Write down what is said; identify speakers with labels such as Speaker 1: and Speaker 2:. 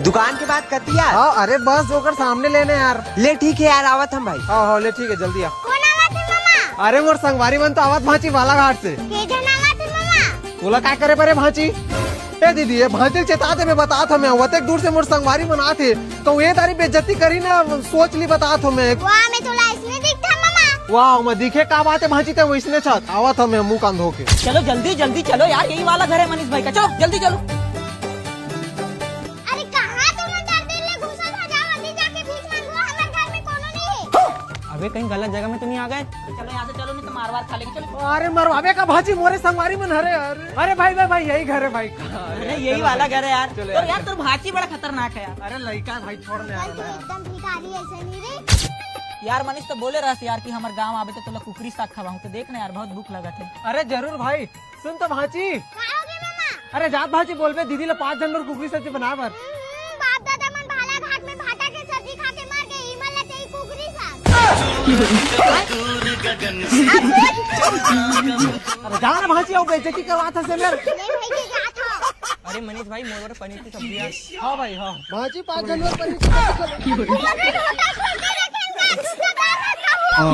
Speaker 1: दुकान के बाद कती यार।
Speaker 2: हाँ अरे बस होकर सामने लेने यार।
Speaker 1: ले ठीक है यार, आवत हम भाई।
Speaker 2: हाँ हाँ ले ठीक है जल्दी आ।
Speaker 3: कौन आवत है मामा?
Speaker 2: अरे मोर संगवारी मन तो आवत भांची बालाघाट से।
Speaker 3: के जन आवत है मामा?
Speaker 2: बोला क्या करे परे भांची? ए दीदी ये भांची चेताते में बता था मैं वते दूर से मोर संगवारी मन आथे तो ये तारी बेइज्जती करी ना सोच ली बता था मैं।
Speaker 3: वाह मैं तोला इसने दिखता मामा।
Speaker 2: वाह मैं दिखे का बात है भांची ते वैसने छत आवत हम मुंह कान धो के।
Speaker 4: चलो जल्दी जल्दी चलो यार, यही वाला घर है मनीष भाई का, चलो जल्दी चलो।
Speaker 3: अरे कहाँ तुम अंदर दिल ले घुसा था, जाओ अंदर जाके भीख मांगो, हमारे घर में कोनो नहीं है।
Speaker 4: अबे कहीं गलत जगह में तो नहीं आ गए? चलो यहाँ से चलो, नहीं तो मार खा लेंगे। चलो।
Speaker 2: अरे मरवावे का भांची मोरे संगवारी मन हरे अरे भाई भाई यही घर है भाई।
Speaker 4: अरे यही वाला घर है यार।
Speaker 2: चलो
Speaker 4: और यार तो भाची बड़ा खतरनाक है यार।
Speaker 2: अरे लड़का भाई छोड़ ले
Speaker 3: कल तो एकदम भिखारी ऐसे नहीं रे।
Speaker 4: यार मनीष तो बोले रहा यार कि हमारे गांव आवे तो तुला कुकरी साग खवाऊं, तो देखना यार बहुत भूख लगा थे।
Speaker 2: अरे जरूर भाई सुन तो भांची।
Speaker 3: खाओगे मामा?
Speaker 2: अरे जात भाजी बोल बे दीदी ला 5 जनवर कुकरी सब्जी बना बर।
Speaker 3: बाप दादा मन भाला घाट में भाटा के सब्जी खा के मर गए, इमल ला तेई कुकरी साग।
Speaker 2: अरे जा ना भांची आओ बेइज्जती करवा था से मेरे।
Speaker 3: नहीं भाई के जात हो।
Speaker 4: अरे मनीष भाई मोर पनीर की सब्जी यार।
Speaker 2: हाँ भाई हाँ भांची 5 जनवर पर
Speaker 3: मगर होता खोल के रखेंगे, दूसरा दार रखा हुआ।